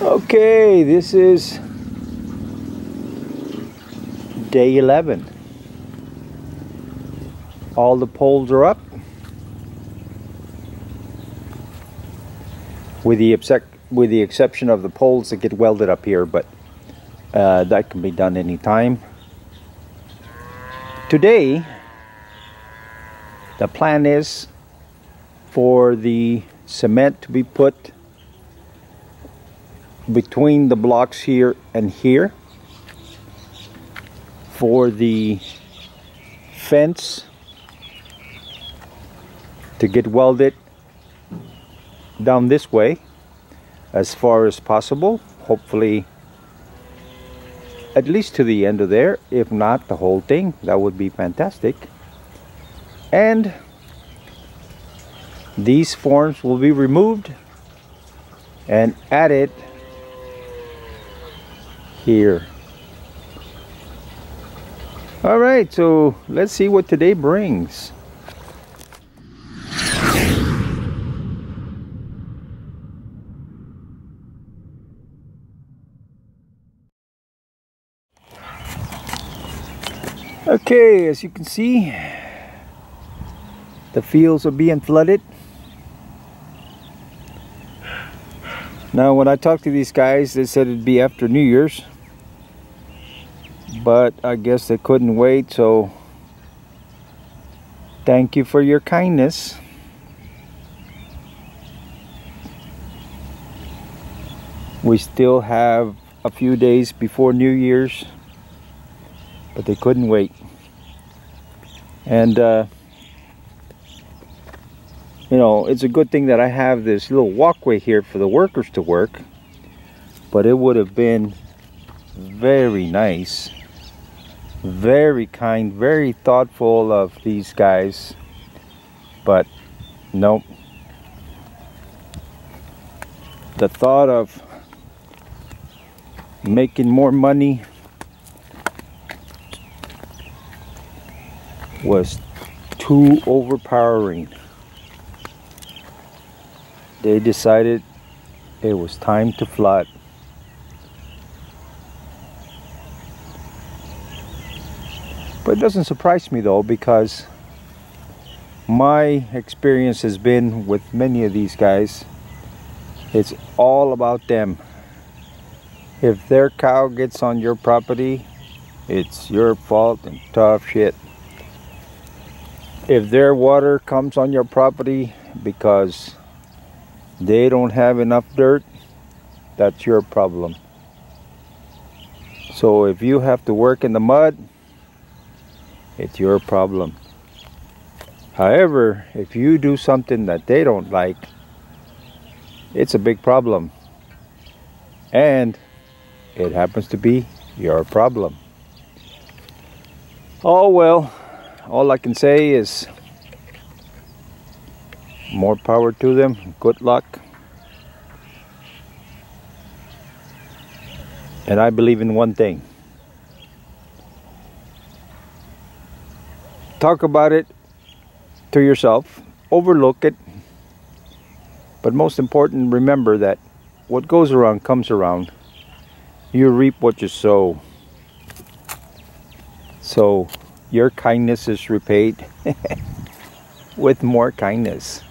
Okay, this is day 11. All the poles are up, with the exception of the poles that get welded up here, but that can be done anytime. Today, the plan is for the cement to be put between the blocks here and here, for the fence to get welded down this way as far as possible, hopefully at least to the end of there, if not the whole thing. That would be fantastic. And these forms will be removed and added here. All right, so let's see what today brings. Okay, as you can see, the fields are being flooded. Now, when I talked to these guys, they said it'd be after New Year's, but I guess they couldn't wait, so thank you for your kindness. We still have a few days before New Year's, but they couldn't wait. And you know, it's a good thing that I have this little walkway here for the workers to work, but it would have been very nice, very kind, very thoughtful of these guys, but nope. The thought of making more money was too overpowering. They decided it was time to flood. But it doesn't surprise me though, because my experience has been with many of these guys, it's all about them. If their cow gets on your property, it's your fault and tough shit. If their water comes on your property because they don't have enough dirt, that's your problem. So if you have to work in the mud, it's your problem. However, if you do something that they don't like, it's a big problem. And it happens to be your problem. Oh well, all I can say is more power to them, good luck. And I believe in one thing. Talk about it to yourself, overlook it, but most important, remember that what goes around comes around. You reap what you sow. So your kindness is repaid with more kindness.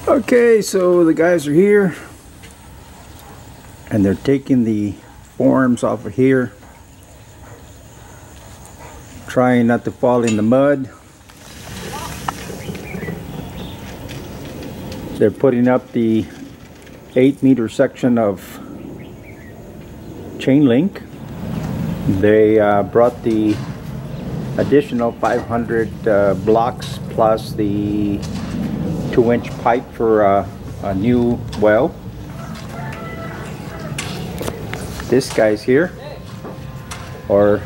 Okay, so the guys are here and they're taking the forms off of here, trying not to fall in the mud. They're putting up the 8-meter section of chain link. They brought the additional 500 blocks plus the 2-inch pipe for a new well. This guy's here are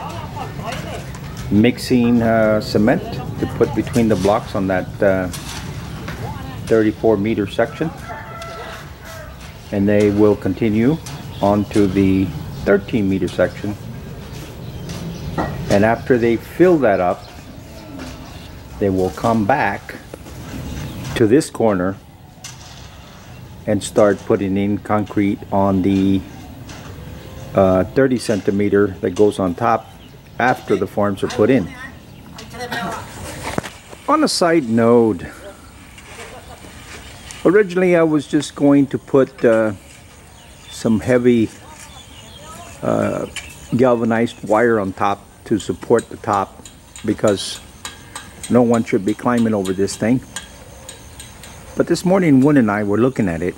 mixing cement to put between the blocks on that 34-meter section, and they will continue on to the 13-meter section. And after they fill that up, they will come back to this corner and start putting in concrete on the 30 centimeter that goes on top after the forms are put in. On a side note, originally I was just going to put some heavy galvanized wire on top to support the top, because no one should be climbing over this thing. But this morning Woon and I were looking at it,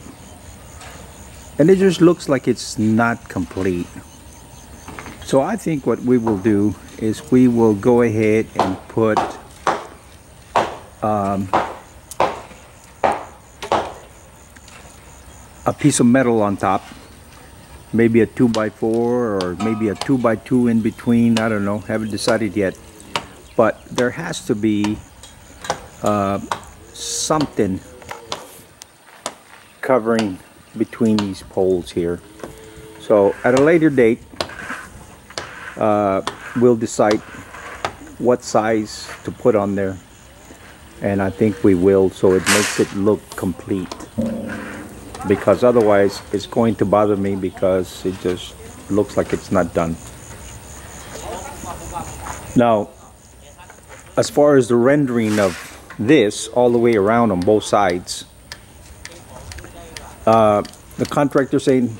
and it just looks like it's not complete. So I think what we will do is we will go ahead and put a piece of metal on top, maybe a 2x4 or maybe a 2x2 in between. I don't know, haven't decided yet, but there has to be something covering between these poles here. So at a later date we'll decide what size to put on there, and I think we will, so it makes it look complete, because otherwise it's going to bother me because it just looks like it's not done. Now, as far as the rendering of this all the way around on both sides, the contractor saying,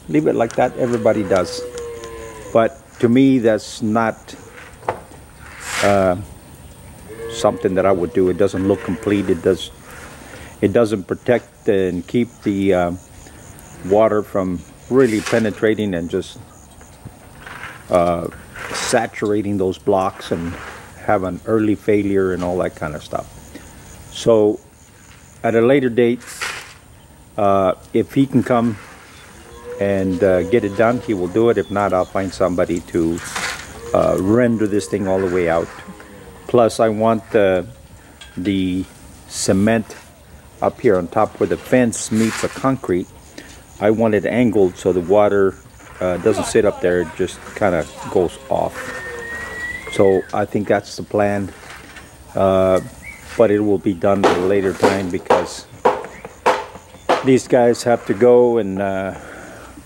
leave it like that, everybody does. But to me, that's not something that I would do. It doesn't look complete. It doesn't protect and keep the water from really penetrating and just saturating those blocks and have an early failure and all that kind of stuff. So at a later date, if he can come and get it done, he will do it. If not, I'll find somebody to render this thing all the way out. Plus I want the cement up here on top where the fence meets the concrete. I want it angled so the water doesn't sit up there, it just kind of goes off. So I think that's the plan, but it will be done at a later time, because these guys have to go and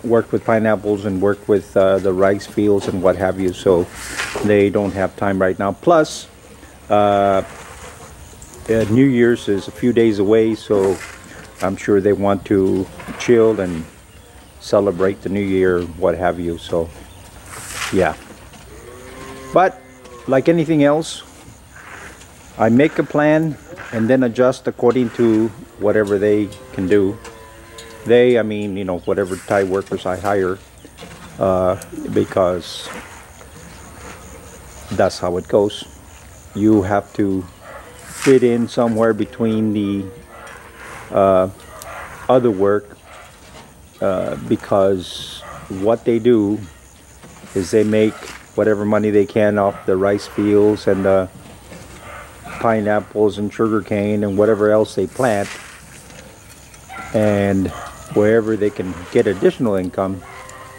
work with pineapples and work with the rice fields and what have you, so they don't have time right now. Plus New Year's is a few days away, so I'm sure they want to chill and celebrate the new year, what have you. So yeah, but like anything else, I make a plan and then adjust according to whatever they can do. I mean, you know, whatever Thai workers I hire, because that's how it goes. You have to fit in somewhere between the other work, because what they do is they make whatever money they can off the rice fields and the pineapples and sugar cane and whatever else they plant, and wherever they can get additional income,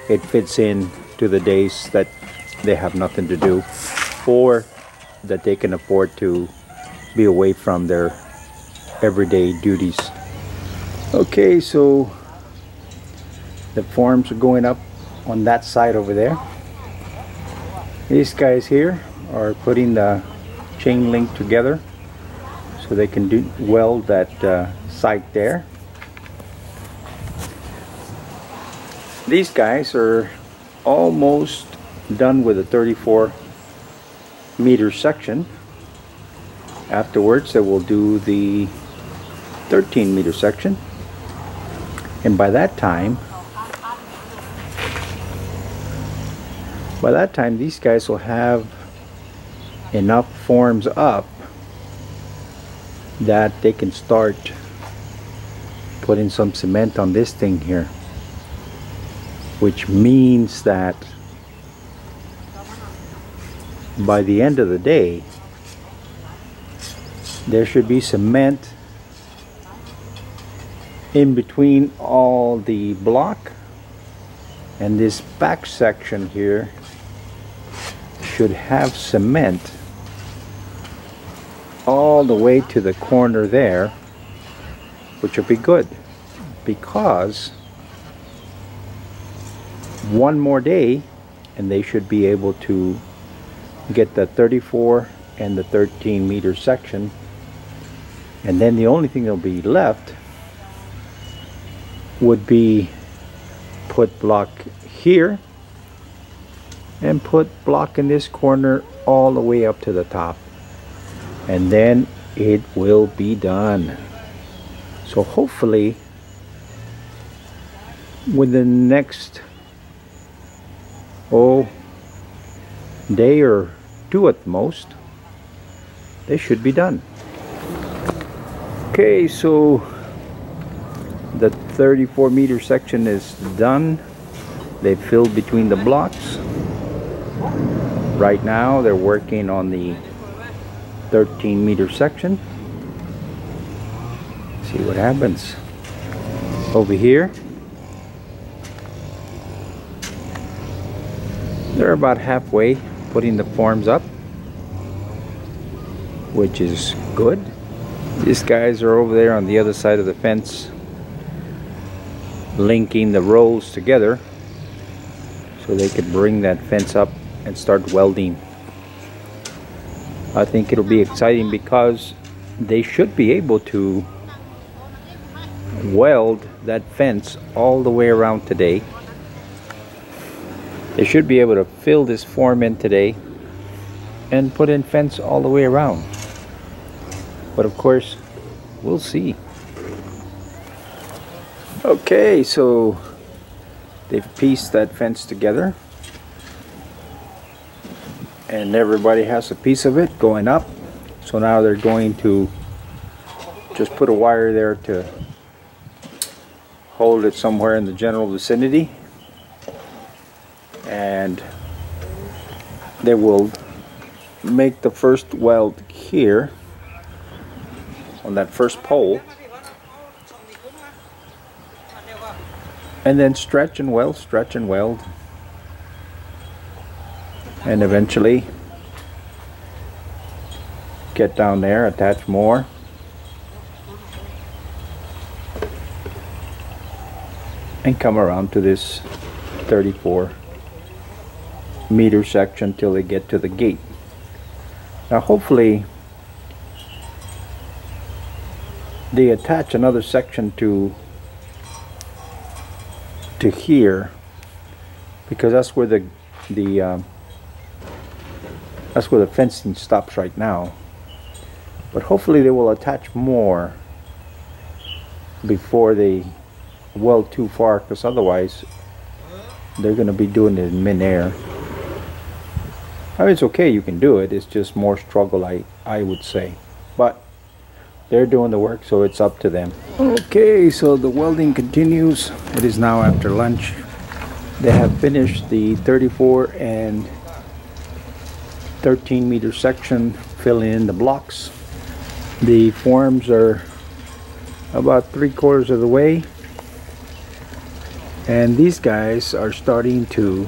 it fits in to the days that they have nothing to do, or that they can afford to be away from their everyday duties. Okay, so the forms are going up on that side over there. These guys here are putting the chain link together so they can weld that side there. These guys are almost done with a 34-meter section. Afterwards they will do the 13-meter section, and by that time these guys will have enough forms up that they can start putting some cement on this thing here, which means that by the end of the day there should be cement in between all the block, and this back section here should have cement all the way to the corner there, which will be good. because one more day and they should be able to get the 34 and the 13 meter section, and then the only thing that'll be left would be put block here and put block in this corner all the way up to the top, and then it will be done. So hopefully within the next day or two at most, they should be done. Okay, so the 34 meter section is done. They filled between the blocks. Right now they're working on the 13 meter section. See what happens. Over here, they're about halfway putting the forms up, which is good. These guys are over there on the other side of the fence linking the rolls together so they could bring that fence up and start welding. I think it'll be exciting because they should be able to weld that fence all the way around today. They should be able to fill this form in today and put in fence all the way around. But of course, we'll see. Okay, so they've pieced that fence together and everybody has a piece of it going up. So now they're going to just put a wire there to hold it somewhere in the general vicinity, and they will make the first weld here on that first pole, and then stretch and weld, and eventually get down there, attach more, and come around to this 34 meter section till they get to the gate. Now hopefully they attach another section to here, because that's where the fencing stops right now. But hopefully they will attach more before they weld too far, because otherwise they're going to be doing it in mid-air. I mean, it's okay, you can do it, it's just more struggle, I would say, but they're doing the work, so it's up to them. Okay, so the welding continues. It is now after lunch. They have finished the 34 and 13 meter section, filling in the blocks. The forms are about 3/4 of the way, and these guys are starting to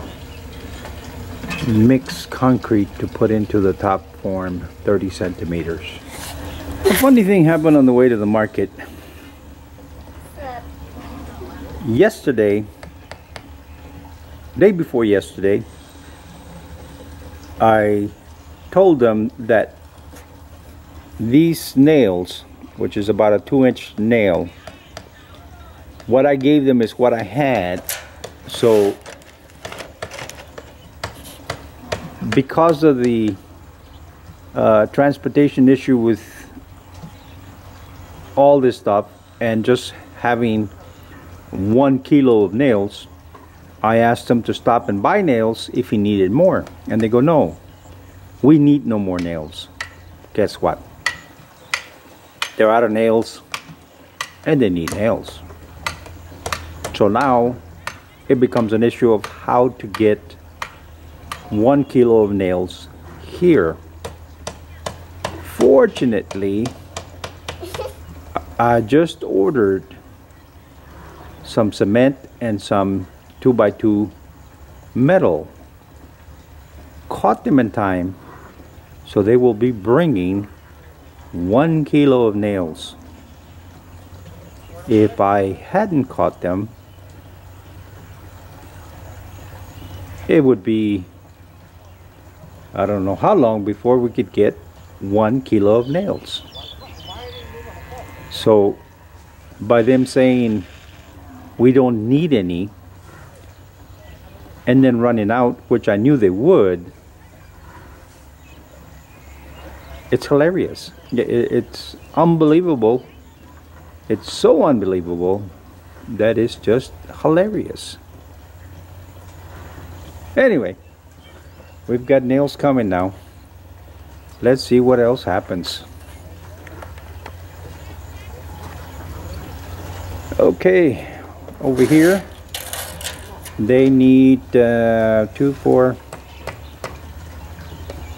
mix concrete to put into the top form, 30 centimeters. A funny thing happened on the way to the market. Yesterday, day before yesterday, I told them that these nails, which is about a 2-inch nail, what I gave them is what I had. So because of the transportation issue with all this stuff and just having 1 kilo of nails, I asked them to stop and buy nails if he needed more, and they go, no, we need no more nails. Guess what? They're out of nails and they need nails. So now it becomes an issue of how to get 1 kilo of nails here. Fortunately, I just ordered some cement and some 2x2 metal. Caught them in time, so they will be bringing 1 kilo of nails. If I hadn't caught them, it would be, I don't know how long before we could get 1 kilo of nails. So by them saying we don't need any and then running out, which I knew they would, it's hilarious. It's unbelievable. It's so unbelievable that it's just hilarious. Anyway, we've got nails coming now. Let's see what else happens. Okay, over here they need 2, 4,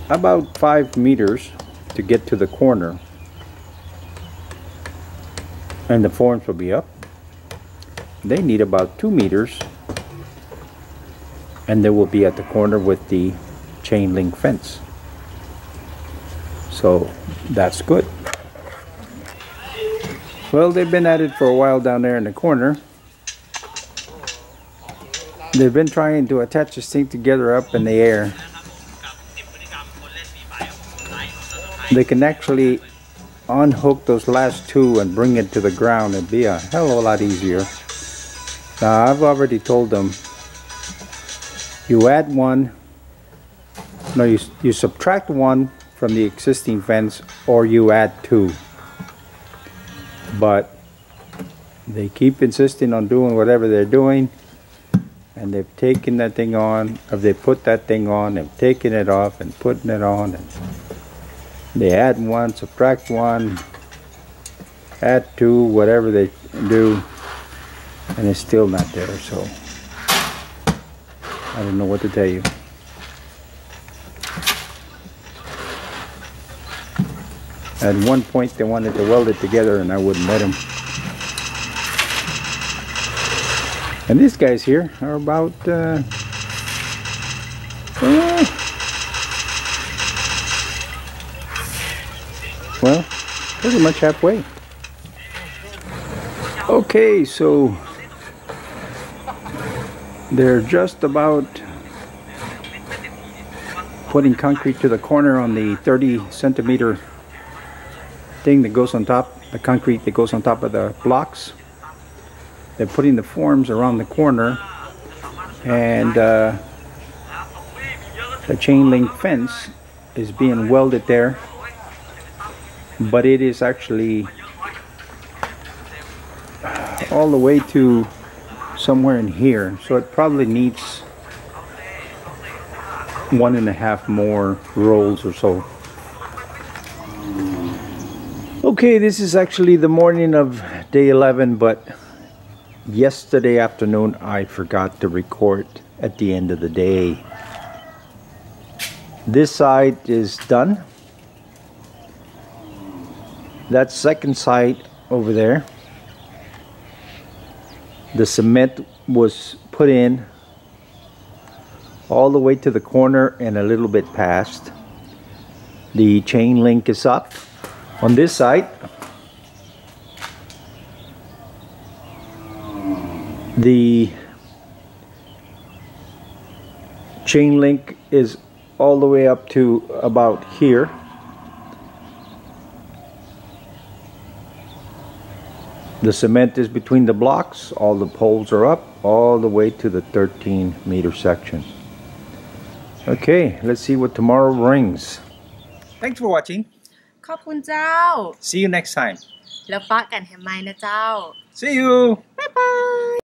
about 5 meters to get to the corner, and the forms will be up. They need about 2 meters, and they will be at the corner with the chain link fence. So that's good. Well, they've been at it for a while down there in the corner. They've been trying to attach this thing together up in the air. They can actually unhook those last 2 and bring it to the ground. It'd be a hell of a lot easier. Now, I've already told them, you add 1, no, you subtract 1 from the existing fence, or you add 2. But they keep insisting on doing whatever they're doing, and they've taken that thing on, or they put that thing on, they've taken it off and putting it on, and they add 1, subtract 1, add 2, whatever they do, and it's still not there. So I don't know what to tell you. At one point they wanted to weld it together and I wouldn't let them. And these guys here are about well, pretty much halfway. Okay, so they're just about putting concrete to the corner on the 30-centimeter thing that goes on top, the concrete that goes on top of the blocks. They're putting the forms around the corner, and the chain link fence is being welded there, but it is actually all the way to somewhere in here, so it probably needs 1.5 more rolls or so. Okay, this is actually the morning of day 11, but yesterday afternoon I forgot to record at the end of the day. This side is done. That second side over there, the cement was put in all the way to the corner and a little bit past. The chain link is up. On this side, the chain link is all the way up to about here. The cement is between the blocks, all the poles are up, all the way to the 13-meter section. Okay, let's see what tomorrow brings. Thanks for watching. ขอบคุณเจ้า See you next time. แล้วปะกันแฮมไมนะเจ้า See you. Bye bye